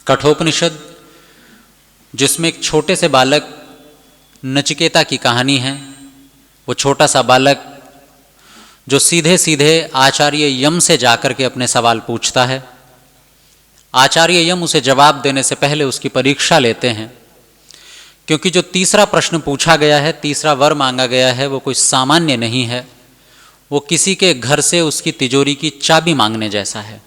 कठोपनिषद, जिसमें एक छोटे से बालक नचिकेता की कहानी है। वो छोटा सा बालक जो सीधे सीधे आचार्य यम से जाकर के अपने सवाल पूछता है। आचार्य यम उसे जवाब देने से पहले उसकी परीक्षा लेते हैं, क्योंकि जो तीसरा प्रश्न पूछा गया है, तीसरा वर मांगा गया है, वो कोई सामान्य नहीं है। वो किसी के घर से उसकी तिजोरी की चाबी मांगने जैसा है।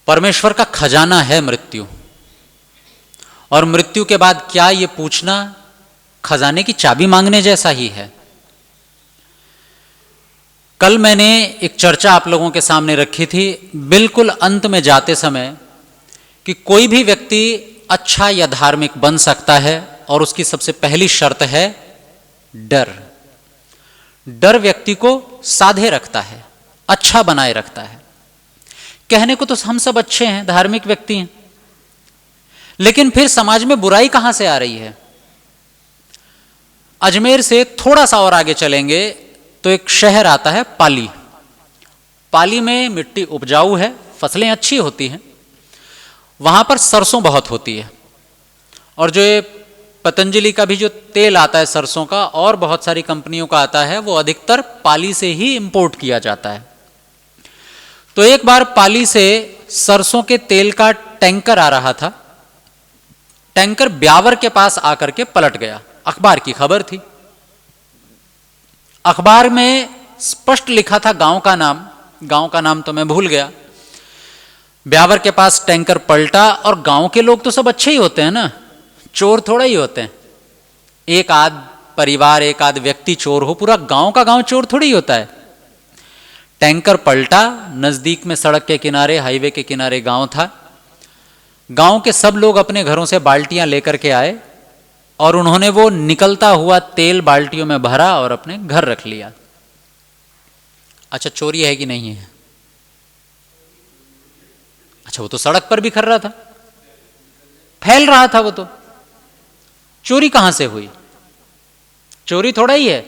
परमेश्वर का खजाना है मृत्यु, और मृत्यु के बाद क्या ये पूछना खजाने की चाबी मांगने जैसा ही है। कल मैंने एक चर्चा आप लोगों के सामने रखी थी, बिल्कुल अंत में जाते समय, कि कोई भी व्यक्ति अच्छा या धार्मिक बन सकता है, और उसकी सबसे पहली शर्त है डर। डर व्यक्ति को साधे रखता है, अच्छा बनाए रखता है। कहने को तो हम सब अच्छे हैं, धार्मिक व्यक्ति हैं, लेकिन फिर समाज में बुराई कहां से आ रही है। अजमेर से थोड़ा सा और आगे चलेंगे तो एक शहर आता है पाली। पाली में मिट्टी उपजाऊ है, फसलें अच्छी होती हैं, वहां पर सरसों बहुत होती है, और जो ये पतंजलि का भी जो तेल आता है सरसों का, और बहुत सारी कंपनियों का आता है, वो अधिकतर पाली से ही इंपोर्ट किया जाता है। तो एक बार पाली से सरसों के तेल का टैंकर आ रहा था। टैंकर ब्यावर के पास आकर के पलट गया। अखबार की खबर थी। अखबार में स्पष्ट लिखा था गांव का नाम। गांव का नाम तो मैं भूल गया। ब्यावर के पास टैंकर पलटा, और गांव के लोग तो सब अच्छे ही होते हैं ना, चोर थोड़ा ही होते हैं। एक आध परिवार, एक आध व्यक्ति चोर हो, पूरा गांव का गांव चोर थोड़ी होता है। टैंकर पलटा, नजदीक में सड़क के किनारे, हाईवे के किनारे गांव था। गांव के सब लोग अपने घरों से बाल्टियां लेकर के आए, और उन्होंने वो निकलता हुआ तेल बाल्टियों में भरा और अपने घर रख लिया। अच्छा, चोरी है कि नहीं है? अच्छा, वो तो सड़क पर बिखर रहा था, फैल रहा था वो तो। चोरी कहां से हुई? चोरी थोड़ा ही है।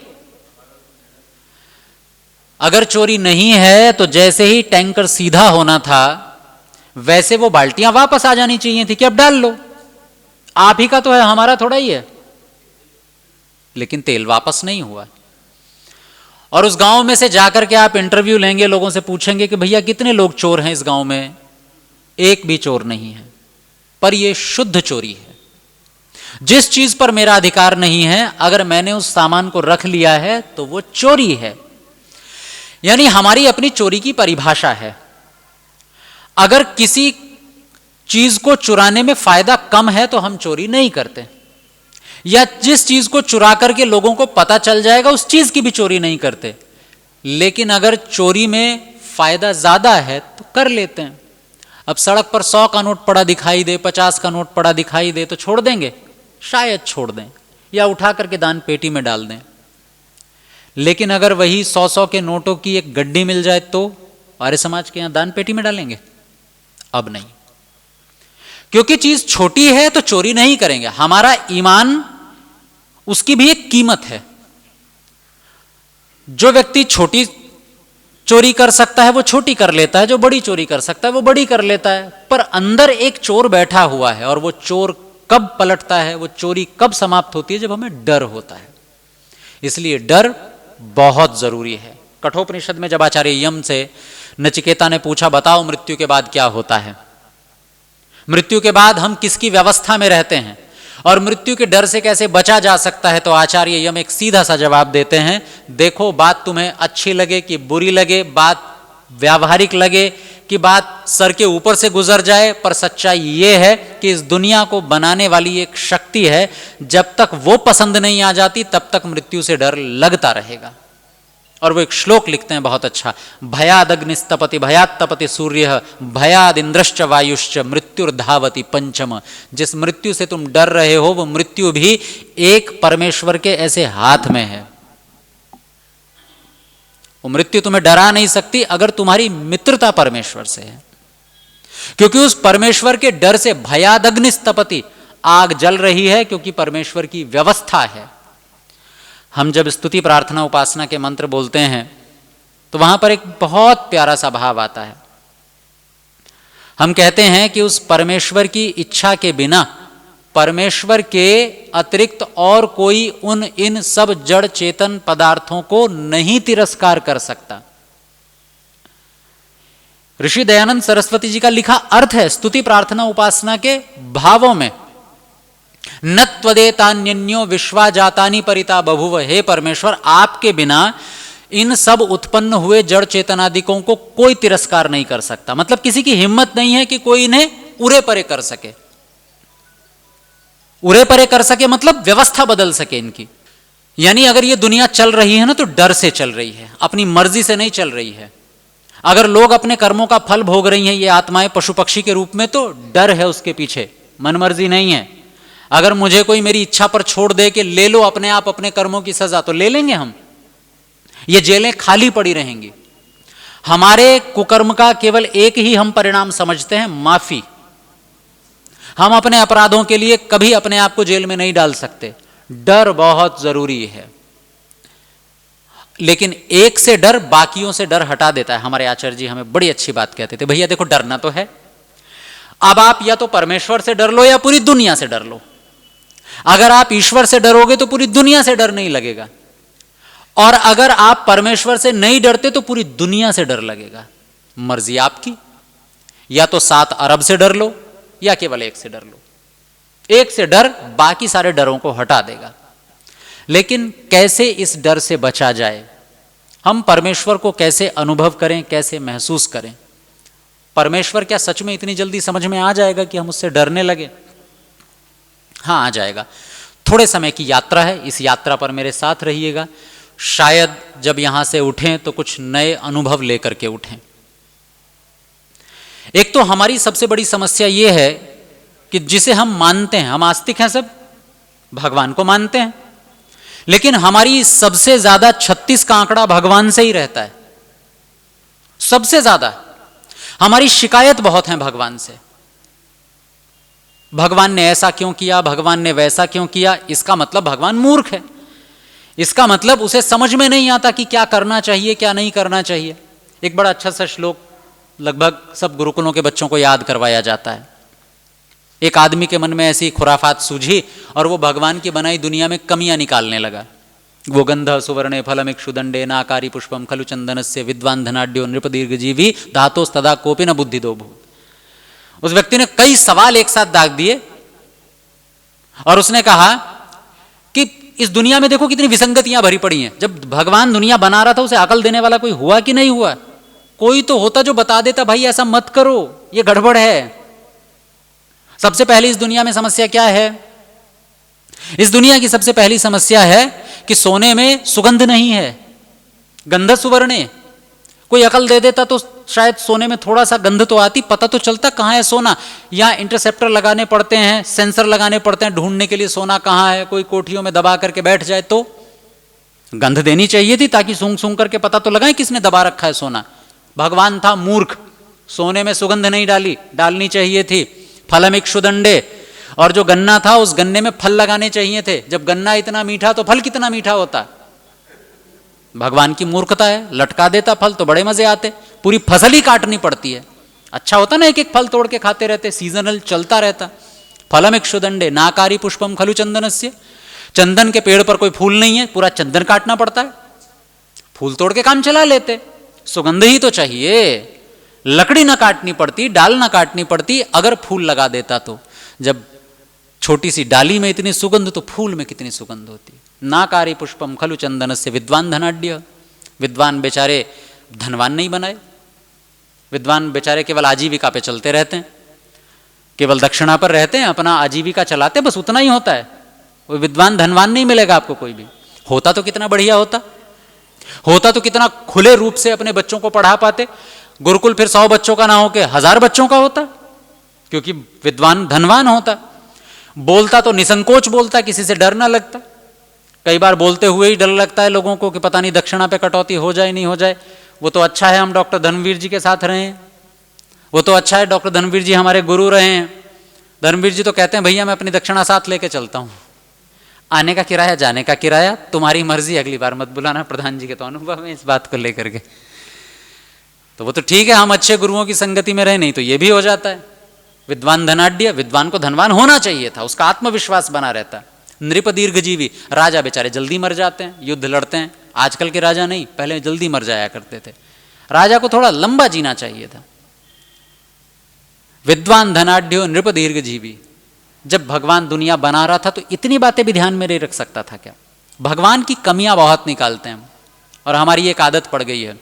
अगर चोरी नहीं है तो जैसे ही टैंकर सीधा होना था, वैसे वो बाल्टियां वापस आ जानी चाहिए थी कि अब डाल लो, आप ही का तो है, हमारा थोड़ा ही है। लेकिन तेल वापस नहीं हुआ। और उस गांव में से जाकर के आप इंटरव्यू लेंगे, लोगों से पूछेंगे कि भैया कितने लोग चोर हैं इस गांव में? एक भी चोर नहीं है। पर यह शुद्ध चोरी है। जिस चीज पर मेरा अधिकार नहीं है, अगर मैंने उस सामान को रख लिया है तो वो चोरी है। यानी हमारी अपनी चोरी की परिभाषा है। अगर किसी चीज को चुराने में फायदा कम है तो हम चोरी नहीं करते, या जिस चीज को चुरा करके लोगों को पता चल जाएगा उस चीज की भी चोरी नहीं करते। लेकिन अगर चोरी में फायदा ज्यादा है तो कर लेते हैं। अब सड़क पर 100 का नोट पड़ा दिखाई दे, 50 का नोट पड़ा दिखाई दे, तो छोड़ देंगे? शायद छोड़ दें, या उठा करके दान पेटी में डाल दें। लेकिन अगर वही 100 के नोटों की एक गड्डी मिल जाए तो आर्य समाज के यहां दान पेटी में डालेंगे? अब नहीं, क्योंकि चीज छोटी है तो चोरी नहीं करेंगे। हमारा ईमान, उसकी भी एक कीमत है। जो व्यक्ति छोटी चोरी कर सकता है वो छोटी कर लेता है, जो बड़ी चोरी कर सकता है वो बड़ी कर लेता है। पर अंदर एक चोर बैठा हुआ है, और वो चोर कब पलटता है, वो चोरी कब समाप्त होती है? जब हमें डर होता है। इसलिए डर बहुत जरूरी है। कठोपनिषद में जब आचार्य यम से नचिकेता ने पूछा, बताओ मृत्यु के बाद क्या होता है, मृत्यु के बाद हम किसकी व्यवस्था में रहते हैं, और मृत्यु के डर से कैसे बचा जा सकता है, तो आचार्य यम एक सीधा सा जवाब देते हैं। देखो, बात तुम्हें अच्छी लगे कि बुरी लगे, बात व्यावहारिक लगे कि बात सर के ऊपर से गुजर जाए, पर सच्चाई ये है कि इस दुनिया को बनाने वाली एक शक्ति है। जब तक वो पसंद नहीं आ जाती तब तक मृत्यु से डर लगता रहेगा। और वो एक श्लोक लिखते हैं बहुत अच्छा, भयादग्निस्तपति भयात्तपति सूर्य भयाद इंद्रश्च वायुश्च मृत्युर्धावति पंचम। जिस मृत्यु से तुम डर रहे हो वो मृत्यु भी एक परमेश्वर के ऐसे हाथ में है। वो मृत्यु तुम्हें डरा नहीं सकती अगर तुम्हारी मित्रता परमेश्वर से है, क्योंकि उस परमेश्वर के डर से भयादग्निस्तपति, आग जल रही है क्योंकि परमेश्वर की व्यवस्था है। हम जब स्तुति प्रार्थना उपासना के मंत्र बोलते हैं तो वहां पर एक बहुत प्यारा सा भाव आता है। हम कहते हैं कि उस परमेश्वर की इच्छा के बिना परमेश्वर के अतिरिक्त और कोई उन इन सब जड़ चेतन पदार्थों को नहीं तिरस्कार कर सकता। ऋषि दयानंद सरस्वती जी का लिखा अर्थ है स्तुति प्रार्थना उपासना के भावों में, न त्वदेतान्यो विश्वा जातानि परिता बभुव। हे परमेश्वर, आपके बिना इन सब उत्पन्न हुए जड़ चेतनादिकों को कोई तिरस्कार नहीं कर सकता। मतलब किसी की हिम्मत नहीं है कि कोई इन्हें उरे परे कर सके। उरे परे कर सके मतलब व्यवस्था बदल सके इनकी। यानी अगर ये दुनिया चल रही है ना तो डर से चल रही है, अपनी मर्जी से नहीं चल रही है। अगर लोग अपने कर्मों का फल भोग रही हैं ये आत्माएं पशु पक्षी के रूप में, तो डर है उसके पीछे, मन मर्जी नहीं है। अगर मुझे कोई मेरी इच्छा पर छोड़ दे कि ले लो अपने आप अपने कर्मों की सजा, तो ले लेंगे हम। ये जेलें खाली पड़ी रहेंगी। हमारे कुकर्म का केवल एक ही हम परिणाम समझते हैं, माफी। हम अपने अपराधों के लिए कभी अपने आप को जेल में नहीं डाल सकते। डर बहुत जरूरी है, लेकिन एक से डर बाकियों से डर हटा देता है। हमारे आचार्य जी हमें बड़ी अच्छी बात कहते थे, भैया देखो डरना तो है, अब आप या तो परमेश्वर से डर लो या पूरी दुनिया से डर लो। अगर आप ईश्वर से डरोगे तो पूरी दुनिया से डर नहीं लगेगा, और अगर आप परमेश्वर से नहीं डरते तो पूरी दुनिया से डर लगेगा। मर्जी आपकी, या तो 7 अरब से डर लो या केवल एक से डर लो। एक से डर बाकी सारे डरों को हटा देगा। लेकिन कैसे इस डर से बचा जाए, हम परमेश्वर को कैसे अनुभव करें, कैसे महसूस करें? परमेश्वर क्या सच में इतनी जल्दी समझ में आ जाएगा कि हम उससे डरने लगे? हाँ, आ जाएगा। थोड़े समय की यात्रा है, इस यात्रा पर मेरे साथ रहिएगा। शायद जब यहां से उठें तो कुछ नए अनुभव लेकर के उठें। एक तो हमारी सबसे बड़ी समस्या यह है कि जिसे हम मानते हैं, हम आस्तिक हैं, सब भगवान को मानते हैं, लेकिन हमारी सबसे ज्यादा 36 का आंकड़ा भगवान से ही रहता है। सबसे ज्यादा हमारी शिकायत बहुत है भगवान से। भगवान ने ऐसा क्यों किया, भगवान ने वैसा क्यों किया। इसका मतलब भगवान मूर्ख है, इसका मतलब उसे समझ में नहीं आता कि क्या करना चाहिए क्या नहीं करना चाहिए। एक बड़ा अच्छा सा श्लोक लगभग सब गुरुकुलों के बच्चों को याद करवाया जाता है। एक आदमी के मन में ऐसी खुराफात सूझी और वो भगवान की बनाई दुनिया में कमियां निकालने लगा। वो गंध सुवर्णे फलमिक्षुदंडे नाकारी पुष्पम खलु चंदनस्य विद्वान धनाढ्यो नृप दीर्घजीवी धातोस्तदा कोपि न बुद्धि दो भूत। उस व्यक्ति ने कई सवाल एक साथ दाग दिए और उसने कहा कि इस दुनिया में देखो कितनी विसंगतियां भरी पड़ी हैं। जब भगवान दुनिया बना रहा था उसे अकल देने वाला कोई हुआ कि नहीं हुआ? कोई तो होता जो बता देता भाई ऐसा मत करो, ये गड़बड़ है। सबसे पहले इस दुनिया में समस्या क्या है? इस दुनिया की सबसे पहली समस्या है कि सोने में सुगंध नहीं है, गंध सुवर्णे। कोई अकल दे देता तो शायद सोने में थोड़ा सा गंध तो आती, पता तो चलता कहां है सोना। यहां इंटरसेप्टर लगाने पड़ते हैं, सेंसर लगाने पड़ते हैं ढूंढने के लिए सोना कहां है। कोई कोठियों में दबा करके बैठ जाए तो गंध देनी चाहिए थी ताकि सूंघ सूंघ करके पता तो लगाए किसने दबा रखा है सोना। भगवान था मूर्ख, सोने में सुगंध नहीं डालनी चाहिए थी। फलमिक्षुदंडे, और जो गन्ना था उस गन्ने में फल लगाने चाहिए थे। जब गन्ना इतना मीठा तो फल कितना मीठा होता। भगवान की मूर्खता है, लटका देता फल तो बड़े मजे आते। पूरी फसल ही काटनी पड़ती है। अच्छा होता ना एक एक फल तोड़ के खाते रहते, सीजनल चलता रहता। फलमिक्षुदंडे नाकारी पुष्पम खलु चंदनस्य, चंदन के पेड़ पर कोई फूल नहीं है, पूरा चंदन काटना पड़ता है। फूल तोड़ के काम चला लेते, सुगंध ही तो चाहिए। लकड़ी ना काटनी पड़ती, डाल ना काटनी पड़ती, अगर फूल लगा देता तो। जब छोटी सी डाली में इतनी सुगंध तो फूल में कितनी सुगंध होती। नाकारी पुष्पम खलु चंदनस्य विद्वान धनाढ्य, विद्वान बेचारे धनवान नहीं बनाए। विद्वान बेचारे केवल आजीविका पे चलते रहते हैं, केवल दक्षिणा पर रहते हैं, अपना आजीविका चलाते, बस उतना ही होता है। वो विद्वान धनवान नहीं मिलेगा आपको कोई भी। होता तो कितना बढ़िया होता, होता तो कितना खुले रूप से अपने बच्चों को पढ़ा पाते। गुरुकुल फिर 100 बच्चों का ना होके 1000 बच्चों का होता, क्योंकि विद्वान धनवान होता। बोलता तो निसंकोच बोलता, किसी से डर ना लगता। कई बार बोलते हुए ही डर लगता है लोगों को कि पता नहीं दक्षिणा पे कटौती हो जाए नहीं हो जाए। वो तो अच्छा है हम डॉक्टर धर्मवीर जी के साथ रहे हैं, वो तो अच्छा है डॉक्टर धर्मवीर जी हमारे गुरु रहे हैं। धर्मवीर जी तो कहते हैं भैया मैं अपनी दक्षिणा साथ लेके चलता हूँ, आने का किराया जाने का किराया तुम्हारी मर्जी, अगली बार मत बुलाना। प्रधान जी के तो अनुभव है इस बात को लेकर के। तो वो तो ठीक है, हम अच्छे गुरुओं की संगति में रहे, नहीं तो ये भी हो जाता है। विद्वान धनाढ्य, विद्वान को धनवान होना चाहिए था, उसका आत्मविश्वास बना रहता। नृप दीर्घजीवी, राजा बेचारे जल्दी मर जाते हैं, युद्ध लड़ते हैं। आजकल के राजा नहीं, पहले जल्दी मर जाया करते थे। राजा को थोड़ा लंबा जीना चाहिए था। विद्वान धनाढ्यो नृप दीर्घजीवी। जब भगवान दुनिया बना रहा था तो इतनी बातें भी ध्यान में नहीं रख सकता था क्या? भगवान की कमियां बहुत निकालते हैं, और हमारी एक आदत पड़ गई है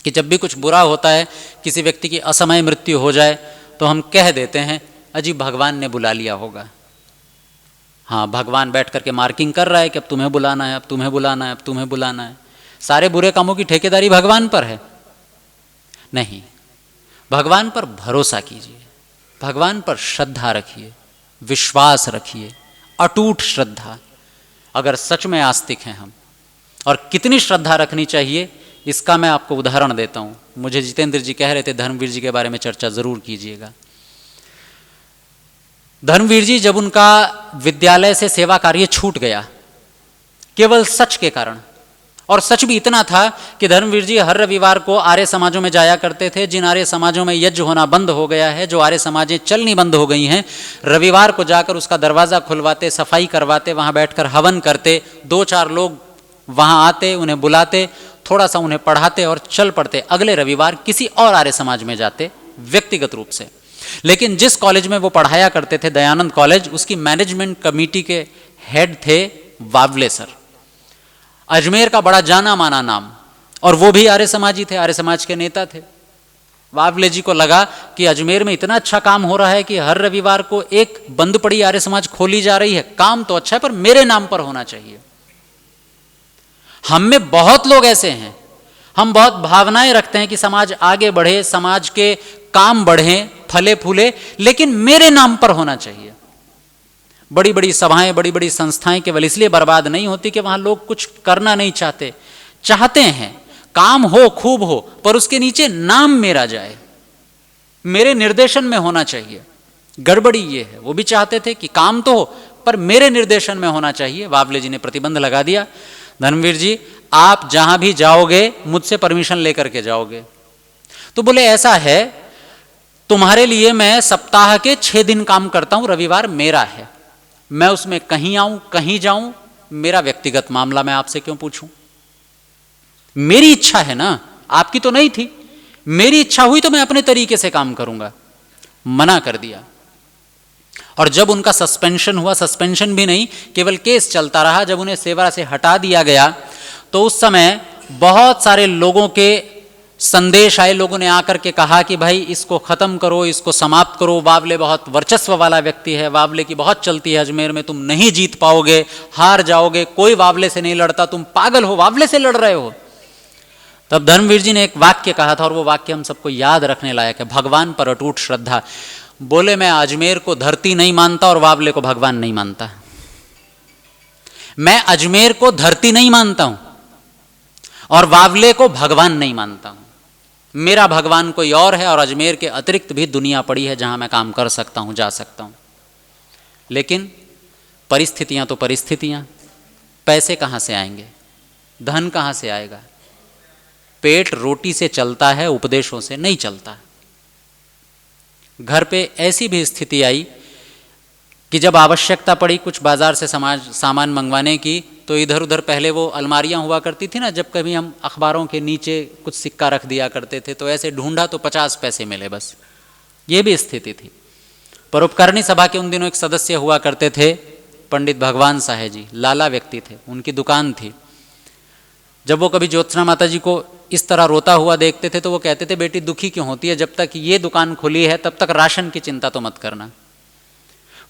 कि जब भी कुछ बुरा होता है, किसी व्यक्ति की असमय मृत्यु हो जाए, तो हम कह देते हैं अजी भगवान ने बुला लिया होगा। हाँ, भगवान बैठ करके मार्किंग कर रहा है कि अब तुम्हें बुलाना है, अब तुम्हें बुलाना है, अब तुम्हें बुलाना है। सारे बुरे कामों की ठेकेदारी भगवान पर है? नहीं, भगवान पर भरोसा कीजिए, भगवान पर श्रद्धा रखिए, विश्वास रखिए, अटूट श्रद्धा। अगर सच में आस्तिक हैं हम, और कितनी श्रद्धा रखनी चाहिए इसका मैं आपको उदाहरण देता हूँ। मुझे जितेंद्र जी कह रहे थे धर्मवीर जी के बारे में चर्चा जरूर कीजिएगा। धर्मवीर जी जब उनका विद्यालय से सेवा कार्य छूट गया केवल सच के कारण, और सच भी इतना था कि धर्मवीर जी हर रविवार को आर्य समाजों में जाया करते थे। जिन आर्य समाजों में यज्ञ होना बंद हो गया है, जो आर्य समाजें चलनी बंद हो गई हैं, रविवार को जाकर उसका दरवाज़ा खुलवाते, सफाई करवाते, वहाँ बैठकर हवन करते। 2-4 लोग वहाँ आते, उन्हें बुलाते, थोड़ा सा उन्हें पढ़ाते और चल पड़ते। अगले रविवार किसी और आर्य समाज में जाते व्यक्तिगत रूप से। लेकिन जिस कॉलेज में वो पढ़ाया करते थे, दयानंद कॉलेज, उसकी मैनेजमेंट कमेटी के हेड थे वावले सर, अजमेर का बड़ा जाना माना नाम, और वो भी आर्य समाजी थे, आर्य समाज के नेता थे। वावले जी को लगा कि अजमेर में इतना अच्छा काम हो रहा है कि हर रविवार को एक बंद पड़ी आर्य समाज खोली जा रही है, काम तो अच्छा है पर मेरे नाम पर होना चाहिए। हम में बहुत लोग ऐसे हैं, हम बहुत भावनाएं रखते हैं कि समाज आगे बढ़े, समाज के काम बढ़े, फले फूले, लेकिन मेरे नाम पर होना चाहिए। बड़ी बड़ी सभाएं, बड़ी बड़ी संस्थाएं केवल इसलिए बर्बाद नहीं होती कि वहां लोग कुछ करना नहीं चाहते, चाहते हैं काम हो, खूब हो, पर उसके नीचे नाम मेरा जाए, मेरे निर्देशन में होना चाहिए। गड़बड़ी ये है, वो भी चाहते थे कि काम तो हो पर मेरे निर्देशन में होना चाहिए। वावले जी ने प्रतिबंध लगा दिया, धर्मवीर जी आप जहां भी जाओगे मुझसे परमिशन लेकर के जाओगे। तो बोले ऐसा है, तुम्हारे लिए मैं सप्ताह के 6 दिन काम करता हूं, रविवार मेरा है, मैं उसमें कहीं आऊं कहीं जाऊं, मेरा व्यक्तिगत मामला, मैं आपसे क्यों पूछूं? मेरी इच्छा है ना, आपकी तो नहीं थी। मेरी इच्छा हुई तो मैं अपने तरीके से काम करूंगा। मना कर दिया। और जब उनका सस्पेंशन हुआ, सस्पेंशन भी नहीं, केवल केस चलता रहा, जब उन्हें सेवा से हटा दिया गया तो उस समय बहुत सारे लोगों के संदेश आए। लोगों ने आकर के कहा कि भाई इसको खत्म करो, इसको समाप्त करो, वावले बहुत वर्चस्व वाला व्यक्ति है, वावले की बहुत चलती है अजमेर में, तुम नहीं जीत पाओगे, हार जाओगे, कोई वावले से नहीं लड़ता, तुम पागल हो, वावले से लड़ रहे हो। तब धर्मवीर जी ने एक वाक्य कहा था, और वो वाक्य हम सबको याद रखने लायक है, भगवान पर अटूट श्रद्धा। बोले मैं अजमेर को धरती नहीं मानता और वावले को भगवान नहीं मानता। मैं अजमेर को धरती नहीं मानता हूं और वावले को भगवान नहीं मानता हूं। मेरा भगवान कोई और है, और अजमेर के अतिरिक्त भी दुनिया पड़ी है जहां मैं काम कर सकता हूं, जा सकता हूं। लेकिन परिस्थितियां तो परिस्थितियां, पैसे कहां से आएंगे, धन कहां से आएगा? पेट रोटी से चलता है, उपदेशों से नहीं चलता। घर पे ऐसी भी स्थिति आई कि जब आवश्यकता पड़ी कुछ बाजार से सामान मंगवाने की, तो इधर उधर पहले वो अलमारियां हुआ करती थी ना, जब कभी हम अखबारों के नीचे कुछ सिक्का रख दिया करते थे, तो ऐसे ढूंढा तो 50 पैसे मिले बस। ये भी स्थिति थी। परोपकारिणी सभा के उन दिनों एक सदस्य हुआ करते थे, पंडित भगवान साहे जी, लाला व्यक्ति थे, उनकी दुकान थी। जब वो कभी ज्योत्सना माता जी को इस तरह रोता हुआ देखते थे तो वो कहते थे बेटी दुखी क्यों होती है, जब तक ये दुकान खुली है तब तक राशन की चिंता तो मत करना।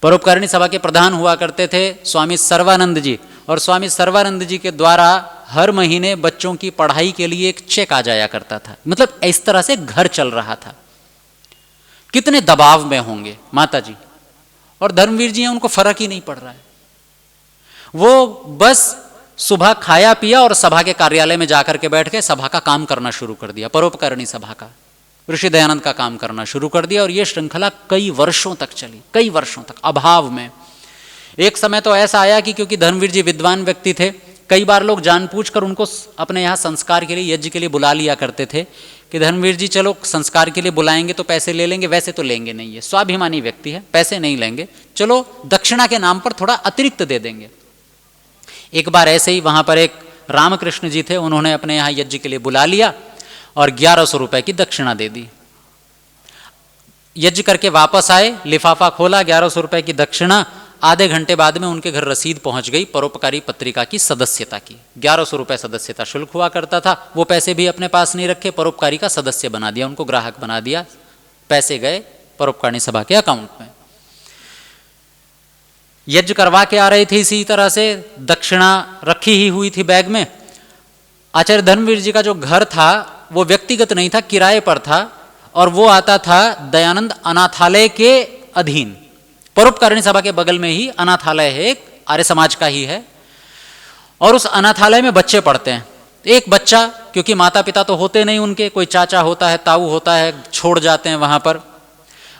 परोपकारिणी सभा के प्रधान हुआ करते थे स्वामी सर्वानंद जी, और स्वामी सर्वानंद जी के द्वारा हर महीने बच्चों की पढ़ाई के लिए एक चेक आ जाया करता था। मतलब इस तरह से घर चल रहा था। कितने दबाव में होंगे माता जी, और धर्मवीर जी हैं, उनको फर्क ही नहीं पड़ रहा है। वो बस सुबह खाया पिया और सभा के कार्यालय में जाकर के बैठ के सभा का काम करना शुरू कर दिया, परोपकारिणी सभा का, ऋषि दयानंद का काम करना शुरू कर दिया। और ये श्रृंखला कई वर्षों तक चली, कई वर्षों तक अभाव में। एक समय तो ऐसा आया कि क्योंकि धर्मवीर जी विद्वान व्यक्ति थे, कई बार लोग जानबूझकर उनको अपने यहाँ संस्कार के लिए, यज्ञ के लिए बुला लिया करते थे। कि धर्मवीर जी चलो संस्कार के लिए बुलाएंगे तो पैसे ले लेंगे, वैसे तो लेंगे नहीं, है स्वाभिमानी व्यक्ति है, पैसे नहीं लेंगे, चलो दक्षिणा के नाम पर थोड़ा अतिरिक्त दे देंगे। एक बार ऐसे ही वहां पर एक रामकृष्ण जी थे, उन्होंने अपने यहाँ यज्ञ के लिए बुला लिया और 1100 रुपए की दक्षिणा दे दी। यज्ञ करके वापस आए, लिफाफा खोला, 1100 रुपए की दक्षिणा। आधे घंटे बाद में उनके घर रसीद पहुंच गई परोपकारी पत्रिका की सदस्यता की। 1100 रुपए सदस्यता शुल्क हुआ करता था, वो पैसे भी अपने पास नहीं रखे, परोपकारी का सदस्य बना दिया, उनको ग्राहक बना दिया, पैसे गए परोपकारी सभा के अकाउंट में। यज्ञ करवा के आ रहे थे, इसी तरह से दक्षिणा रखी ही हुई थी बैग में। आचार्य धर्मवीर जी का जो घर था वो व्यक्तिगत नहीं था, किराए पर था, और वो आता था दयानंद अनाथालय के अधीन। परोपकारिणी सभा के बगल में ही अनाथालय है, एक आर्य समाज का ही है, और उस अनाथालय में बच्चे पढ़ते हैं। एक बच्चा, क्योंकि माता पिता तो होते नहीं उनके, कोई चाचा होता है, ताऊ होता है, छोड़ जाते हैं वहां पर।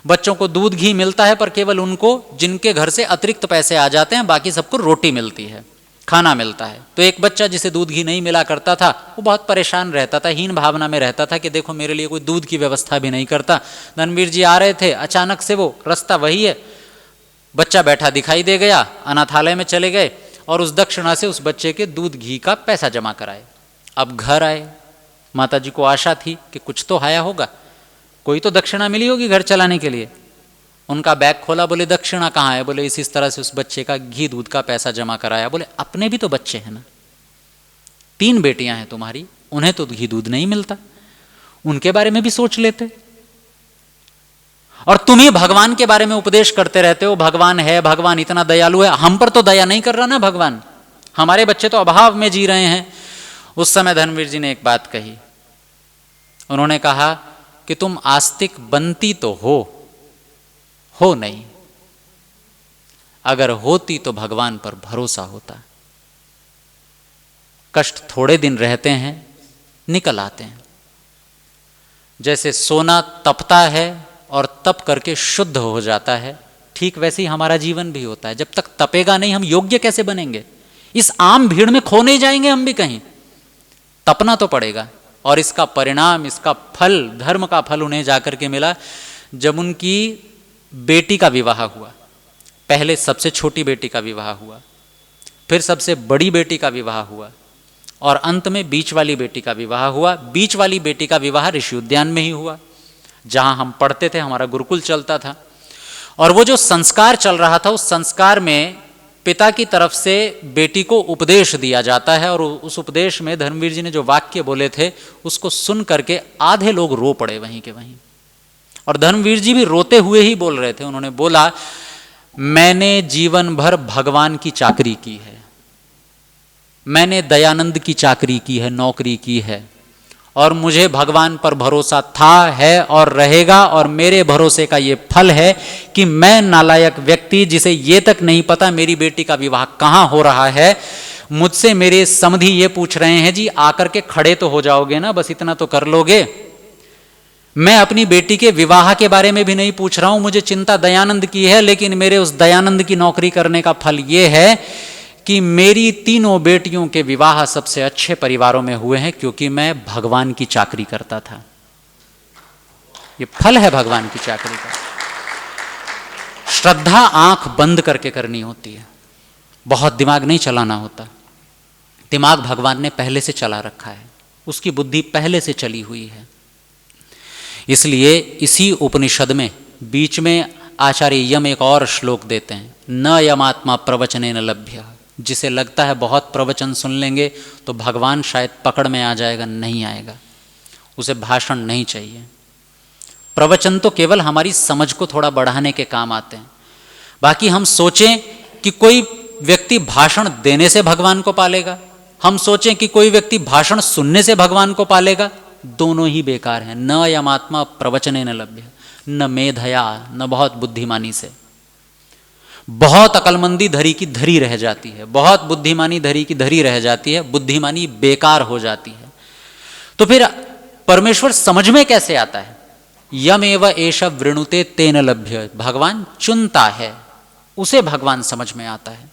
बच्चों को दूध घी मिलता है, पर केवल उनको जिनके घर से अतिरिक्त पैसे आ जाते हैं, बाकी सबको रोटी मिलती है, खाना मिलता है। तो एक बच्चा जिसे दूध घी नहीं मिला करता था, वो बहुत परेशान रहता था, हीन भावना में रहता था कि देखो मेरे लिए कोई दूध की व्यवस्था भी नहीं करता। धर्मवीर जी आ रहे थे, अचानक से वो रास्ता वही है, बच्चा बैठा दिखाई दे गया, अनाथालय में चले गए और उस दक्षिणा से उस बच्चे के दूध घी का पैसा जमा कराए। अब घर आए, माता जी को आशा थी कि कुछ तो आया होगा, कोई तो दक्षिणा मिली होगी घर चलाने के लिए। उनका बैग खोला, बोले दक्षिणा कहाँ है? बोले इस तरह से उस बच्चे का घी दूध का पैसा जमा कराया। बोले अपने भी तो बच्चे हैं ना, 3 बेटियां हैं तुम्हारी, उन्हें तो घी दूध नहीं मिलता, उनके बारे में भी सोच लेते। और तुम ही भगवान के बारे में उपदेश करते रहते हो, भगवान है, भगवान इतना दयालु है, हम पर तो दया नहीं कर रहा ना भगवान, हमारे बच्चे तो अभाव में जी रहे हैं। उस समय धर्मवीर जी ने एक बात कही, उन्होंने कहा कि तुम आस्तिक बनती तो हो नहीं, अगर होती तो भगवान पर भरोसा होता। कष्ट थोड़े दिन रहते हैं, निकल आते हैं। जैसे सोना तपता है और तप करके शुद्ध हो जाता है, ठीक वैसे ही हमारा जीवन भी होता है। जब तक तपेगा नहीं, हम योग्य कैसे बनेंगे? इस आम भीड़ में खो नहीं जाएंगे हम भी कहीं, तपना तो पड़ेगा। और इसका परिणाम, इसका फल, धर्म का फल उन्हें जाकर के मिला जब उनकी बेटी का विवाह हुआ। पहले सबसे छोटी बेटी का विवाह हुआ, फिर सबसे बड़ी बेटी का विवाह हुआ, और अंत में बीच वाली बेटी का विवाह हुआ। बीच वाली बेटी का विवाह ऋषि उद्यान में ही हुआ, जहां हम पढ़ते थे, हमारा गुरुकुल चलता था। और वो जो संस्कार चल रहा था, उस संस्कार में पिता की तरफ से बेटी को उपदेश दिया जाता है, और उस उपदेश में धर्मवीर जी ने जो वाक्य बोले थे उसको सुन करके आधे लोग रो पड़े वहीं के वहीं। और धर्मवीर जी भी रोते हुए ही बोल रहे थे। उन्होंने बोला, मैंने जीवन भर भगवान की चाकरी की है, मैंने दयानंद की चाकरी की है, नौकरी की है, और मुझे भगवान पर भरोसा था, है और रहेगा। और मेरे भरोसे का ये फल है कि मैं नालायक व्यक्ति, जिसे ये तक नहीं पता मेरी बेटी का विवाह कहाँ हो रहा है, मुझसे मेरे समधी ये पूछ रहे हैं, जी आकर के खड़े तो हो जाओगे ना, बस इतना तो कर लोगे। मैं अपनी बेटी के विवाह के बारे में भी नहीं पूछ रहा हूं, मुझे चिंता दयानंद की है, लेकिन मेरे उस दयानंद की नौकरी करने का फल ये है कि मेरी तीनों बेटियों के विवाह सबसे अच्छे परिवारों में हुए हैं, क्योंकि मैं भगवान की चाकरी करता था। ये फल है भगवान की चाकरी का। श्रद्धा आंख बंद करके करनी होती है, बहुत दिमाग नहीं चलाना होता। दिमाग भगवान ने पहले से चला रखा है, उसकी बुद्धि पहले से चली हुई है। इसलिए इसी उपनिषद में बीच में आचार्य यम एक और श्लोक देते हैं, न यमात्मा प्रवचनेन लभ्य। जिसे लगता है बहुत प्रवचन सुन लेंगे तो भगवान शायद पकड़ में आ जाएगा, नहीं आएगा, उसे भाषण नहीं चाहिए। प्रवचन तो केवल हमारी समझ को थोड़ा बढ़ाने के काम आते हैं। बाकी हम सोचें कि कोई व्यक्ति भाषण देने से भगवान को पालेगा, हम सोचें कि कोई व्यक्ति भाषण सुनने से भगवान को पालेगा, दोनों ही बेकार हैं। न यमात्मा प्रवचने न लभ्य, न मेधया, न बहुत बुद्धिमानी से। बहुत अकलमंदी धरी की धरी रह जाती है, बहुत बुद्धिमानी धरी की धरी रह जाती है, बुद्धिमानी बेकार हो जाती है। तो फिर परमेश्वर समझ में कैसे आता है? यम एव एष वृणुते तेन लभ्य। भगवान चुनता है, उसे भगवान समझ में आता है।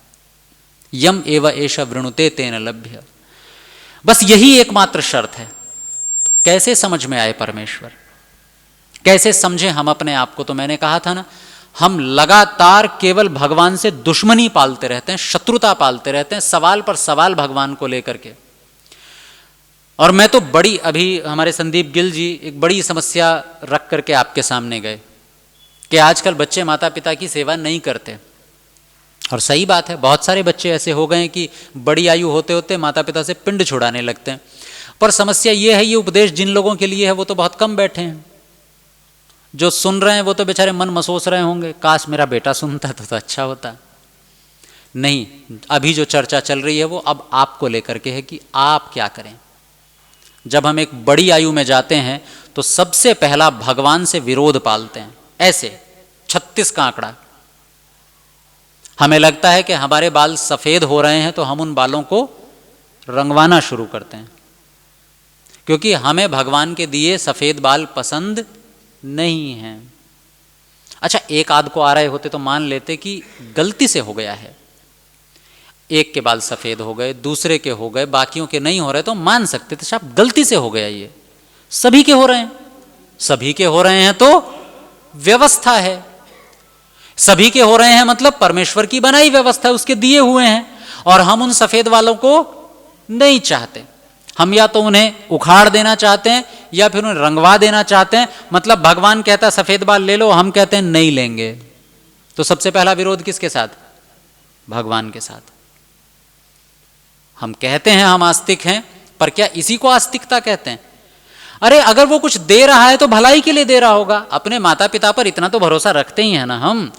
यम एव एष वृणुते तेन लभ्य, बस यही एकमात्र शर्त है। कैसे समझ में आए परमेश्वर, कैसे समझे हम अपने आप को? तो मैंने कहा था ना, हम लगातार केवल भगवान से दुश्मनी पालते रहते हैं, शत्रुता पालते रहते हैं, सवाल पर सवाल भगवान को लेकर के। और मैं तो बड़ी, अभी हमारे संदीप गिल जी एक बड़ी समस्या रख करके आपके सामने गए कि आजकल बच्चे माता पिता की सेवा नहीं करते। और सही बात है, बहुत सारे बच्चे ऐसे हो गए हैं कि बड़ी आयु होते होते माता पिता से पिंड छुड़ाने लगते हैं। पर समस्या ये है, ये उपदेश जिन लोगों के लिए है वो तो बहुत कम बैठे हैं। जो सुन रहे हैं वो तो बेचारे मन मसोस रहे होंगे, काश मेरा बेटा सुनता तो अच्छा होता। नहीं, अभी जो चर्चा चल रही है वो अब आपको लेकर के है कि आप क्या करें। जब हम एक बड़ी आयु में जाते हैं तो सबसे पहला भगवान से विरोध पालते हैं, ऐसे 36 का आंकड़ा। हमें लगता है कि हमारे बाल सफेद हो रहे हैं तो हम उन बालों को रंगवाना शुरू करते हैं, क्योंकि हमें भगवान के दिए सफेद बाल पसंद नहीं हैं। अच्छा, एक आध को आ रहे होते तो मान लेते कि गलती से हो गया है, एक के बाल सफेद हो गए, दूसरे के हो गए, बाकियों के नहीं हो रहे तो मान सकते थे साहब गलती से हो गया। ये सभी के हो रहे हैं, सभी के हो रहे हैं तो व्यवस्था है। सभी के हो रहे हैं मतलब परमेश्वर की बनाई व्यवस्था, उसके दिए हुए हैं। और हम उन सफेद वालों को नहीं चाहते, हम या तो उन्हें उखाड़ देना चाहते हैं या फिर उन्हें रंगवा देना चाहते हैं। मतलब भगवान कहता सफेद बाल ले लो, हम कहते हैं नहीं लेंगे। तो सबसे पहला विरोध किसके साथ? भगवान के साथ। हम कहते हैं हम आस्तिक हैं, पर क्या इसी को आस्तिकता कहते हैं? अरे अगर वो कुछ दे रहा है तो भलाई के लिए दे रहा होगा। अपने माता पिता पर इतना तो भरोसा रखते ही है ना हम।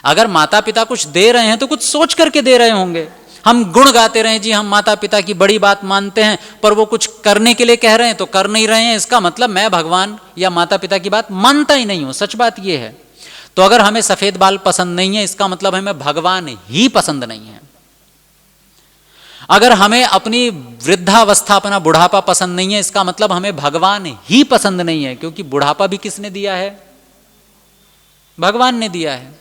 अगर माता पिता कुछ दे रहे हैं तो कुछ सोच करके दे रहे होंगे। हम गुण गाते रहे जी हम माता पिता की बड़ी बात मानते हैं, पर वो कुछ करने के लिए कह रहे हैं तो कर नहीं रहे हैं, इसका मतलब मैं भगवान या माता पिता की बात मानता ही नहीं हूं। सच बात ये है। तो अगर हमें सफेद बाल पसंद नहीं है, इसका मतलब हमें भगवान ही पसंद नहीं है। अगर हमें अपनी वृद्धावस्था, अपना बुढ़ापा पसंद नहीं है, इसका मतलब हमें भगवान ही पसंद नहीं है, क्योंकि बुढ़ापा भी किसने दिया है? भगवान ने दिया है,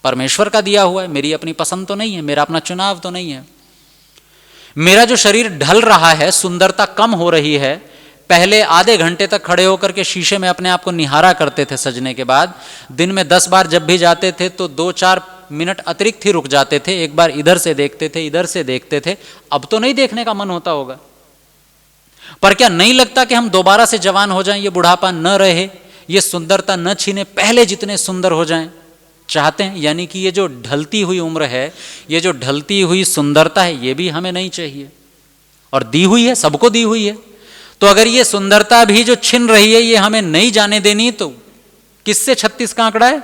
परमेश्वर का दिया हुआ है। मेरी अपनी पसंद तो नहीं है, मेरा अपना चुनाव तो नहीं है। मेरा जो शरीर ढल रहा है, सुंदरता कम हो रही है। पहले आधे घंटे तक खड़े होकर के शीशे में अपने आप को निहारा करते थे सजने के बाद। दिन में 10 बार जब भी जाते थे तो 2-4 मिनट अतिरिक्त ही रुक जाते थे, एक बार इधर से देखते थे, इधर से देखते थे। अब तो नहीं देखने का मन होता होगा, पर क्या नहीं लगता कि हम दोबारा से जवान हो जाएं, ये बुढ़ापा न रहे, ये सुंदरता न छीने, पहले जितने सुंदर हो जाएं चाहते हैं। यानी कि ये जो ढलती हुई उम्र है, ये जो ढलती हुई सुंदरता है, ये भी हमें नहीं चाहिए, और दी हुई है, सबको दी हुई है। तो अगर ये सुंदरता भी जो छिन रही है, ये हमें नहीं जाने देनी, तो किससे 36 का आंकड़ा है?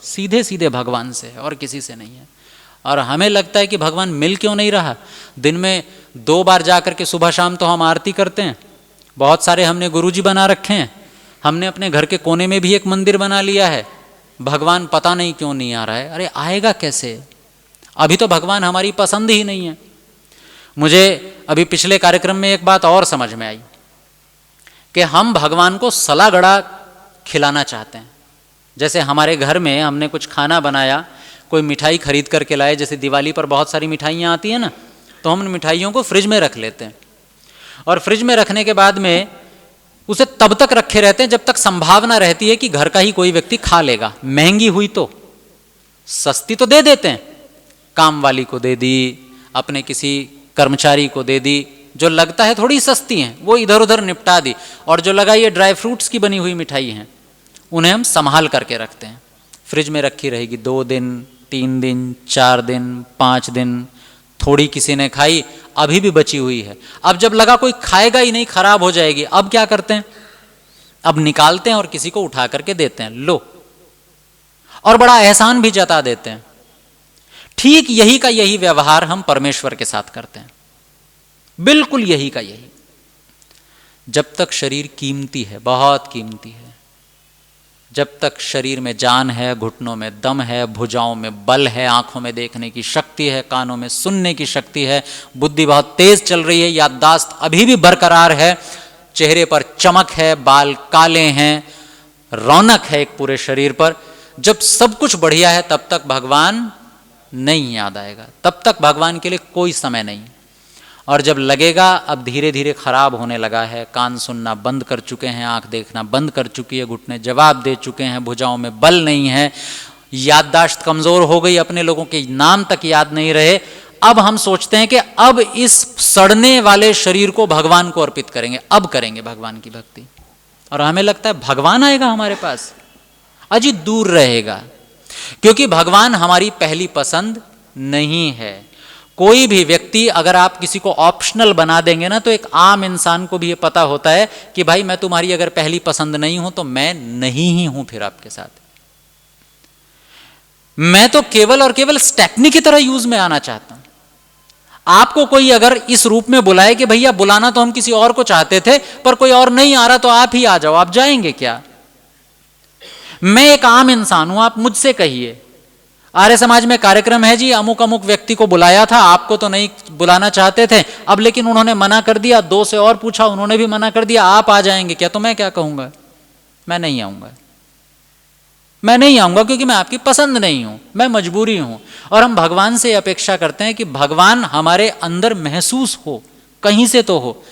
सीधे सीधे भगवान से है, और किसी से नहीं है। और हमें लगता है कि भगवान मिल क्यों नहीं रहा। दिन में 2 बार जाकर के सुबह शाम तो हम आरती करते हैं। बहुत सारे हमने गुरुजी बना रखे हैं, हमने अपने घर के कोने में भी एक मंदिर बना लिया है। भगवान पता नहीं क्यों नहीं आ रहा है। अरे आएगा कैसे? अभी तो भगवान हमारी पसंद ही नहीं है। मुझे अभी पिछले कार्यक्रम में एक बात और समझ में आई कि हम भगवान को सला गड़ा खिलाना चाहते हैं। जैसे हमारे घर में हमने कुछ खाना बनाया, कोई मिठाई खरीद करके लाए, जैसे दिवाली पर बहुत सारी मिठाइयाँ आती हैं ना, तो हम उन मिठाइयों को फ्रिज में रख लेते हैं। और फ्रिज में रखने के बाद में उसे तब तक रखे रहते हैं जब तक संभावना रहती है कि घर का ही कोई व्यक्ति खा लेगा। महंगी हुई तो, सस्ती तो दे देते हैं, काम वाली को दे दी, अपने किसी कर्मचारी को दे दी, जो लगता है थोड़ी सस्ती हैं वो इधर उधर निपटा दी। और जो लगा ये ड्राई फ्रूट्स की बनी हुई मिठाई हैं, उन्हें हम संभाल करके रखते हैं। फ्रिज में रखी रहेगी 2 दिन, 3 दिन, 4 दिन, 5 दिन। थोड़ी किसी ने खाई, अभी भी बची हुई है। अब जब लगा कोई खाएगा ही नहीं, खराब हो जाएगी, अब क्या करते हैं? अब निकालते हैं और किसी को उठा करके देते हैं, लो, और बड़ा एहसान भी जता देते हैं। ठीक यही का यही व्यवहार हम परमेश्वर के साथ करते हैं, बिल्कुल यही का यही। जब तक शरीर कीमती है, बहुत कीमती है, जब तक शरीर में जान है, घुटनों में दम है, भुजाओं में बल है, आंखों में देखने की शक्ति है, कानों में सुनने की शक्ति है, बुद्धि बहुत तेज चल रही है, याददाश्त अभी भी बरकरार है, चेहरे पर चमक है, बाल काले हैं, रौनक है एक पूरे शरीर पर, जब सब कुछ बढ़िया है, तब तक भगवान नहीं याद आएगा, तब तक भगवान के लिए कोई समय नहीं। और जब लगेगा अब धीरे धीरे खराब होने लगा है, कान सुनना बंद कर चुके हैं, आंख देखना बंद कर चुकी है, घुटने जवाब दे चुके हैं, भुजाओं में बल नहीं है, याददाश्त कमजोर हो गई, अपने लोगों के नाम तक याद नहीं रहे, अब हम सोचते हैं कि अब इस सड़ने वाले शरीर को भगवान को अर्पित करेंगे, अब करेंगे भगवान की भक्ति। और हमें लगता है भगवान आएगा हमारे पास, अजी दूर रहेगा, क्योंकि भगवान हमारी पहली पसंद नहीं है। कोई भी व्यक्ति अगर आप किसी को ऑप्शनल बना देंगे ना, तो एक आम इंसान को भी ये पता होता है कि भाई मैं तुम्हारी अगर पहली पसंद नहीं हूं तो मैं नहीं ही हूं फिर आपके साथ, मैं तो केवल और केवल स्टेपनी की तरह यूज में आना चाहता हूं। आपको कोई अगर इस रूप में बुलाए कि भैया बुलाना तो हम किसी और को चाहते थे पर कोई और नहीं आ रहा तो आप ही आ जाओ, आप जाएंगे क्या? मैं एक आम इंसान हूं, आप मुझसे कहिए आर्य समाज में कार्यक्रम है जी, अमुक अमुक व्यक्ति को बुलाया था, आपको तो नहीं बुलाना चाहते थे, अब लेकिन उन्होंने मना कर दिया, दो से और पूछा उन्होंने भी मना कर दिया, आप आ जाएंगे क्या? तो मैं क्या कहूंगा? मैं नहीं आऊंगा, मैं नहीं आऊंगा, क्योंकि मैं आपकी पसंद नहीं हूं, मैं मजबूरी हूं। और हम भगवान से अपेक्षा करते हैं कि भगवान हमारे अंदर महसूस हो, कहीं से तो हो,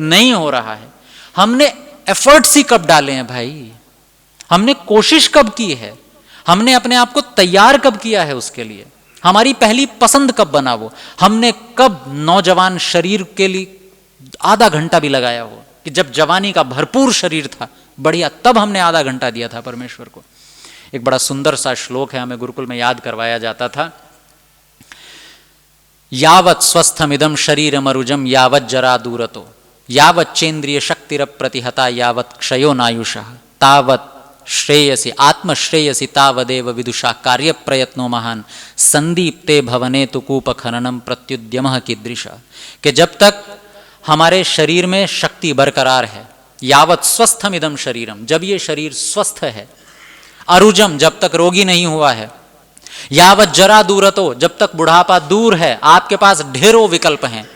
नहीं हो रहा है। हमने एफर्ट्स ही कब डाले हैं भाई, हमने कोशिश कब की है, हमने अपने आप को तैयार कब किया है उसके लिए, हमारी पहली पसंद कब बना वो, हमने कब नौजवान शरीर के लिए आधा घंटा भी लगाया हो, कि जब जवानी का भरपूर शरीर था बढ़िया, तब हमने आधा घंटा दिया था परमेश्वर को। एक बड़ा सुंदर सा श्लोक है, हमें गुरुकुल में याद करवाया जाता था, यावत् स्वस्थमिदं शरीरम अरुजम यावत् जरा दूरतो यावत् चेन्द्रिय शक्तिर प्रतिहता यावत् क्षयो नायुषः तावत् श्रेयसी आत्मश्रेयसी तावदेव विदुषा कार्य प्रयत्नो महान संदीप्ते भवने तो कूप खननम प्रत्युद्यमः कीदृशः। कि जब तक हमारे शरीर में शक्ति बरकरार है, यावत् स्वस्थमिदं शरीरम, जब ये शरीर स्वस्थ है, अरुजम, जब तक रोगी नहीं हुआ है, यावत् जरा दूरतो, जब तक बुढ़ापा दूर है, आपके पास ढेरों विकल्प हैं,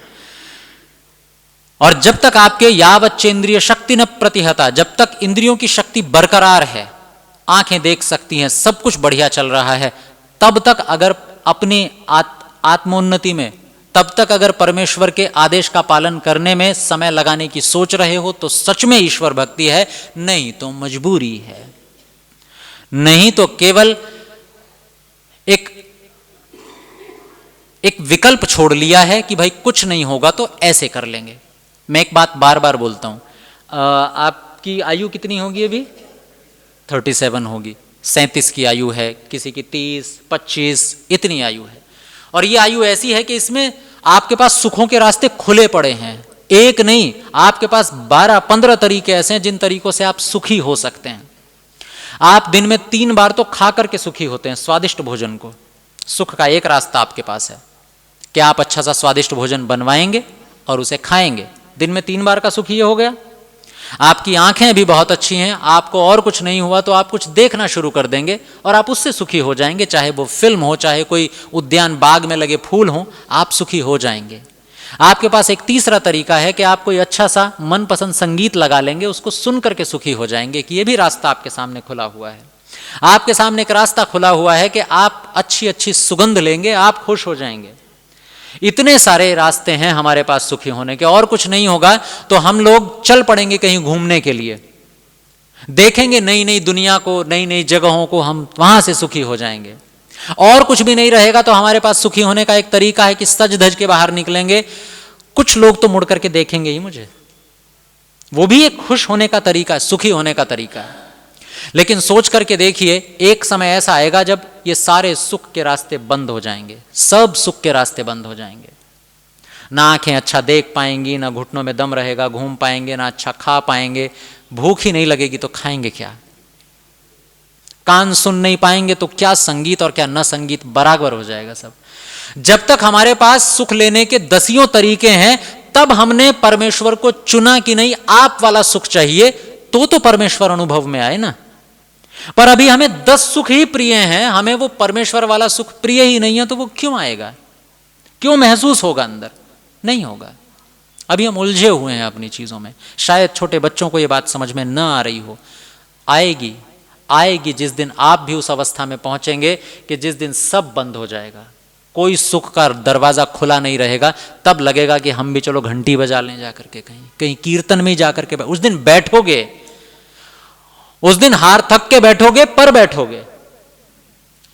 और जब तक आपके यावत् चेन्द्रिय शक्ति न प्रतिहता, जब तक इंद्रियों की शक्ति बरकरार है, आंखें देख सकती हैं, सब कुछ बढ़िया चल रहा है, तब तक अगर अपनी आत्मोन्नति में, तब तक अगर परमेश्वर के आदेश का पालन करने में समय लगाने की सोच रहे हो तो सच में ईश्वर भक्ति है, नहीं तो मजबूरी है, नहीं तो केवल एक विकल्प छोड़ लिया है कि भाई कुछ नहीं होगा तो ऐसे कर लेंगे। मैं एक बात बार बार बोलता हूं, आपकी आयु कितनी होगी अभी? 37 होगी, 37 की आयु है, किसी की 30, 25, इतनी आयु है, और ये आयु ऐसी है कि इसमें आपके पास सुखों के रास्ते खुले पड़े हैं, एक नहीं, आपके पास 12-15 तरीके ऐसे हैं जिन तरीकों से आप सुखी हो सकते हैं। आप दिन में 3 बार तो खा करके सुखी होते हैं स्वादिष्ट भोजन को, सुख का एक रास्ता आपके पास है कि आप अच्छा सा स्वादिष्ट भोजन बनवाएंगे और उसे खाएंगे, दिन में 3 बार का सुख ये हो गया। आपकी आंखें भी बहुत अच्छी हैं, आपको और कुछ नहीं हुआ तो आप कुछ देखना शुरू कर देंगे और आप उससे सुखी हो जाएंगे, चाहे वो फिल्म हो, चाहे कोई उद्यान बाग में लगे फूल हो, आप सुखी हो जाएंगे। आपके पास एक तीसरा तरीका है कि आप कोई अच्छा सा मनपसंद संगीत लगा लेंगे, उसको सुन करके सुखी हो जाएंगे, कि ये भी रास्ता आपके सामने खुला हुआ है। आपके सामने एक रास्ता खुला हुआ है कि आप अच्छी अच्छी सुगंध लेंगे, आप खुश हो जाएंगे। इतने सारे रास्ते हैं हमारे पास सुखी होने के, और कुछ नहीं होगा तो हम लोग चल पड़ेंगे कहीं घूमने के लिए, देखेंगे नई नई दुनिया को, नई नई जगहों को, हम वहां से सुखी हो जाएंगे। और कुछ भी नहीं रहेगा तो हमारे पास सुखी होने का एक तरीका है कि सज धज के बाहर निकलेंगे, कुछ लोग तो मुड़ करके देखेंगे ही मुझे, वो भी एक खुश होने का तरीका है, सुखी होने का तरीका है। लेकिन सोच करके देखिए, एक समय ऐसा आएगा जब ये सारे सुख के रास्ते बंद हो जाएंगे, सब सुख के रास्ते बंद हो जाएंगे, ना आंखें अच्छा देख पाएंगी, ना घुटनों में दम रहेगा घूम पाएंगे, ना अच्छा खा पाएंगे, भूख ही नहीं लगेगी तो खाएंगे क्या, कान सुन नहीं पाएंगे तो क्या संगीत और क्या न संगीत, बराबर हो जाएगा सब। जब तक हमारे पास सुख लेने के 10 तरीके हैं, तब हमने परमेश्वर को चुना कि नहीं आप वाला सुख चाहिए, तो परमेश्वर अनुभव में आए ना। पर अभी हमें 10 सुख ही प्रिय हैं, हमें वो परमेश्वर वाला सुख प्रिय ही नहीं है, तो वो क्यों आएगा, क्यों महसूस होगा अंदर? नहीं होगा। अभी हम उलझे हुए हैं अपनी चीजों में। शायद छोटे बच्चों को ये बात समझ में न आ रही हो, आएगी आएगी जिस दिन आप भी उस अवस्था में पहुंचेंगे कि जिस दिन सब बंद हो जाएगा, कोई सुख का दरवाजा खुला नहीं रहेगा। तब लगेगा कि हम भी चलो घंटी बजा लें जाकर के, कहीं कहीं कीर्तन में जाकर के। उस दिन बैठोगे, उस दिन हार थक के बैठोगे, पर बैठोगे।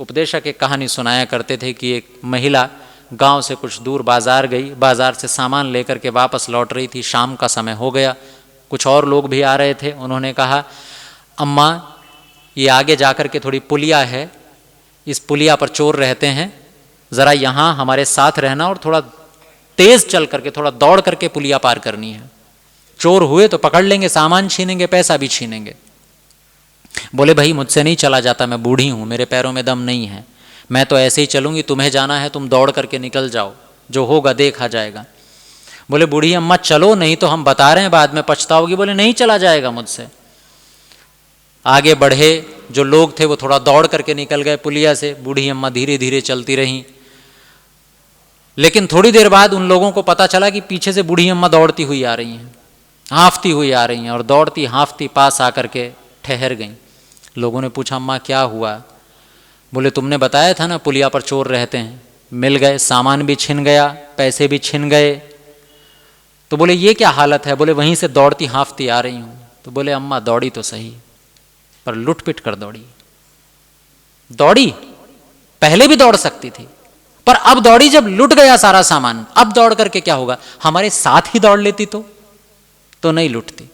उपदेशक एक कहानी सुनाया करते थे कि एक महिला गांव से कुछ दूर बाजार गई, बाजार से सामान लेकर के वापस लौट रही थी। शाम का समय हो गया, कुछ और लोग भी आ रहे थे। उन्होंने कहा, अम्मा ये आगे जाकर के थोड़ी पुलिया है, इस पुलिया पर चोर रहते हैं, ज़रा यहाँ हमारे साथ रहना और थोड़ा तेज़ चल करके, थोड़ा दौड़ करके पुलिया पार करनी है। चोर हुए तो पकड़ लेंगे, सामान छीनेंगे, पैसा भी छीनेंगे। बोले भाई मुझसे नहीं चला जाता, मैं बूढ़ी हूँ, मेरे पैरों में दम नहीं है, मैं तो ऐसे ही चलूँगी, तुम्हें जाना है तुम दौड़ करके निकल जाओ, जो होगा देखा जाएगा। बोले बूढ़ी अम्मा चलो, नहीं तो हम बता रहे हैं बाद में पछताओगी। बोले नहीं चला जाएगा मुझसे। आगे बढ़े, जो लोग थे वो थोड़ा दौड़ करके निकल गए पुलिया से, बूढ़ी अम्मा धीरे धीरे चलती रहीं। लेकिन थोड़ी देर बाद उन लोगों को पता चला कि पीछे से बूढ़ी अम्मा दौड़ती हुई आ रही हैं, हाँफती हुई आ रही हैं, और दौड़ती हाँफती पास आकर के ठहर गईं। लोगों ने पूछा अम्मा क्या हुआ? बोले तुमने बताया था ना पुलिया पर चोर रहते हैं, मिल गए, सामान भी छिन गया, पैसे भी छिन गए। तो बोले ये क्या हालत है? बोले वहीं से दौड़ती हाँफती आ रही हूँ। तो बोले अम्मा दौड़ी तो सही, पर लुट-पिट कर दौड़ी। दौड़ी, पहले भी दौड़ सकती थी, पर अब दौड़ी जब लुट गया सारा सामान। अब दौड़ करके क्या होगा? हमारे साथ ही दौड़ लेती तो नहीं लुटती।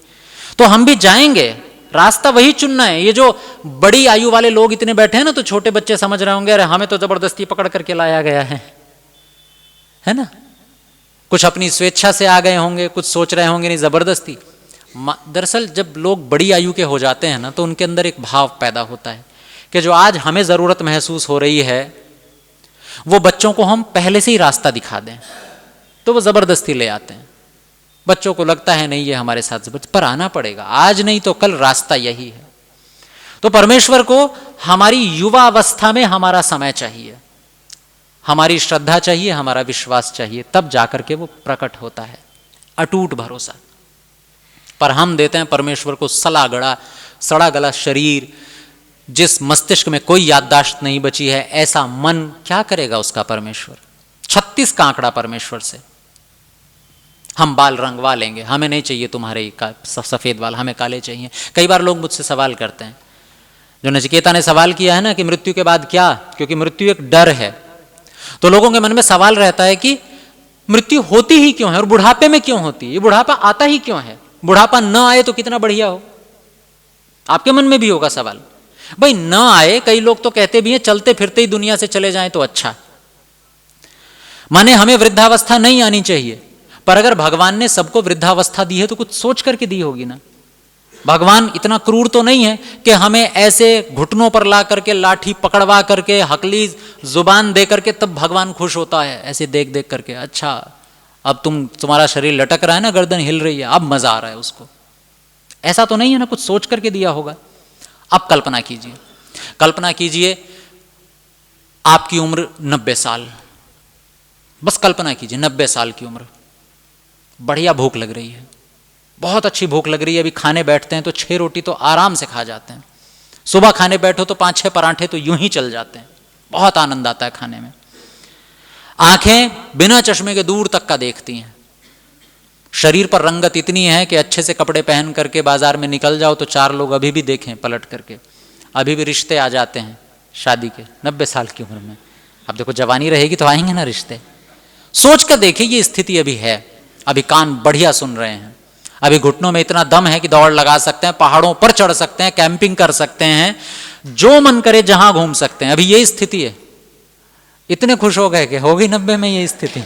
तो हम भी जाएंगे, रास्ता वही चुनना है। ये जो बड़ी आयु वाले लोग इतने बैठे हैं ना, तो छोटे बच्चे समझ रहे होंगे अरे हमें तो जबरदस्ती पकड़ करके लाया गया है ना। कुछ अपनी स्वेच्छा से आ गए होंगे, कुछ सोच रहे होंगे नहीं जबरदस्ती। दरअसल जब लोग बड़ी आयु के हो जाते हैं ना, तो उनके अंदर एक भाव पैदा होता है कि जो आज हमें जरूरत महसूस हो रही है, वो बच्चों को हम पहले से ही रास्ता दिखा दें, तो वो जबरदस्ती ले आते हैं। बच्चों को लगता है नहीं ये हमारे साथ पर आना पड़ेगा, आज नहीं तो कल रास्ता यही है। तो परमेश्वर को हमारी युवा अवस्था में हमारा समय चाहिए, हमारी श्रद्धा चाहिए, हमारा विश्वास चाहिए, तब जाकर के वो प्रकट होता है, अटूट भरोसा। पर हम देते हैं परमेश्वर को सड़ा गला शरीर, जिस मस्तिष्क में कोई याददाश्त नहीं बची है, ऐसा मन क्या करेगा उसका परमेश्वर? 36 का आंकड़ा परमेश्वर से। हम बाल रंगवा लेंगे, हमें नहीं चाहिए तुम्हारे सफेद बाल, हमें काले चाहिए। कई बार लोग मुझसे सवाल करते हैं, जो नचिकेता ने सवाल किया है ना कि मृत्यु के बाद क्या, क्योंकि मृत्यु एक डर है, तो लोगों के मन में सवाल रहता है कि मृत्यु होती ही क्यों है और बुढ़ापे में क्यों होती है, ये बुढ़ापा आता ही क्यों है, बुढ़ापा न आए तो कितना बढ़िया हो। आपके मन में भी होगा सवाल, भाई न आए, कई लोग तो कहते भी हैं चलते फिरते ही दुनिया से चले जाएं तो अच्छा। माने हमें वृद्धावस्था नहीं आनी चाहिए, पर अगर भगवान ने सबको वृद्धावस्था दी है तो कुछ सोच करके दी होगी ना। भगवान इतना क्रूर तो नहीं है कि हमें ऐसे घुटनों पर ला करके, लाठी पकड़वा करके, हकली जुबान दे करके तब भगवान खुश होता है, ऐसे देख देख करके, अच्छा अब तुम्हारा शरीर लटक रहा है ना, गर्दन हिल रही है, अब मजा आ रहा है उसको। ऐसा तो नहीं है ना, कुछ सोच करके दिया होगा। अब कल्पना कीजिए, कल्पना कीजिए आपकी उम्र 90 साल, बस कल्पना कीजिए 90 साल की उम्र, बढ़िया भूख लग रही है, बहुत अच्छी भूख लग रही है। अभी खाने बैठते हैं तो 6 रोटी तो आराम से खा जाते हैं, सुबह खाने बैठो तो 5-6 पराठे तो यूं ही चल जाते हैं, बहुत आनंद आता है खाने में। आंखें बिना चश्मे के दूर तक का देखती हैं, शरीर पर रंगत इतनी है कि अच्छे से कपड़े पहन करके बाजार में निकल जाओ तो 4 लोग अभी भी देखें पलट करके, अभी भी रिश्ते आ जाते हैं शादी के 90 साल की उम्र में। अब देखो जवानी रहेगी तो आएंगे ना रिश्ते। सोच कर देखिए ये स्थिति अभी है, अभी कान बढ़िया सुन रहे हैं, अभी घुटनों में इतना दम है कि दौड़ लगा सकते हैं, पहाड़ों पर चढ़ सकते हैं, कैंपिंग कर सकते हैं, जो मन करे जहां घूम सकते हैं। अभी यही स्थिति है, इतने खुश हो गए कि होगी 90 में ये स्थिति।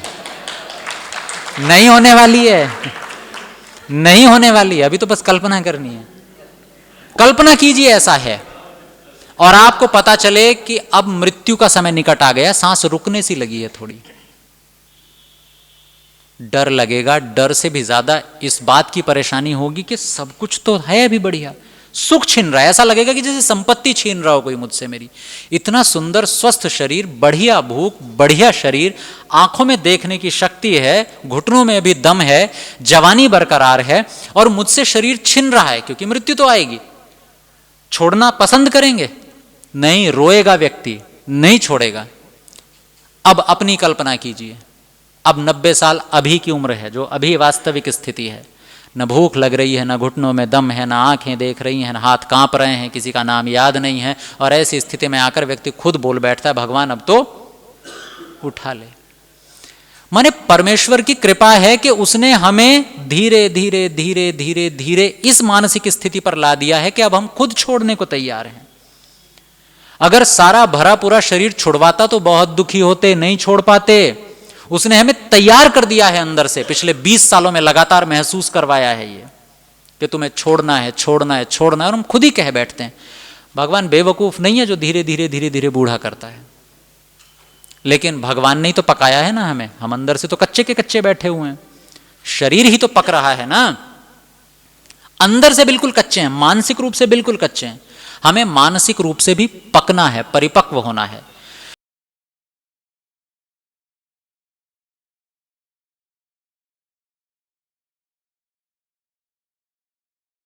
नहीं होने वाली है, नहीं होने वाली है, अभी तो बस कल्पना करनी है। कल्पना कीजिए ऐसा है और आपको पता चले कि अब मृत्यु का समय निकट आ गया, सांस रुकने सी लगी है थोड़ी, डर लगेगा। डर से भी ज्यादा इस बात की परेशानी होगी कि सब कुछ तो है अभी बढ़िया, सुख छीन रहा है, ऐसा लगेगा कि जैसे संपत्ति छीन रहा हो कोई मुझसे मेरी। इतना सुंदर स्वस्थ शरीर, बढ़िया भूख, बढ़िया शरीर, आंखों में देखने की शक्ति है, घुटनों में अभी दम है, जवानी बरकरार है, और मुझसे शरीर छिन रहा है क्योंकि मृत्यु तो आएगी। छोड़ना पसंद करेंगे? नहीं, रोएगा व्यक्ति, नहीं छोड़ेगा। अब अपनी कल्पना कीजिए, अब 90 साल अभी की उम्र है, जो अभी वास्तविक स्थिति है, न भूख लग रही है, न घुटनों में दम है, न आंखें देख रही हैं, न हाथ कांप रहे हैं, किसी का नाम याद नहीं है, और ऐसी स्थिति में आकर व्यक्ति खुद बोल बैठता है भगवान अब तो उठा ले। माने परमेश्वर की कृपा है कि उसने हमें धीरे धीरे धीरे धीरे धीरे इस मानसिक स्थिति पर ला दिया है कि अब हम खुद छोड़ने को तैयार हैं। अगर सारा भरा पूरा शरीर छुड़वाता तो बहुत दुखी होते, नहीं छोड़ पाते। उसने हमें तैयार कर दिया है अंदर से, पिछले 20 सालों में लगातार महसूस करवाया है ये कि तुम्हें छोड़ना है, छोड़ना है, छोड़ना है, और हम खुद ही कह बैठते हैं। भगवान बेवकूफ नहीं है जो धीरे धीरे धीरे धीरे बूढ़ा करता है, लेकिन भगवान ने ही तो पकाया है ना हमें, हम अंदर से तो कच्चे के कच्चे बैठे हुए हैं, शरीर ही तो पक रहा है ना, अंदर से बिल्कुल कच्चे हैं, मानसिक रूप से बिल्कुल कच्चे हैं। हमें मानसिक रूप से भी पकना है, परिपक्व होना है।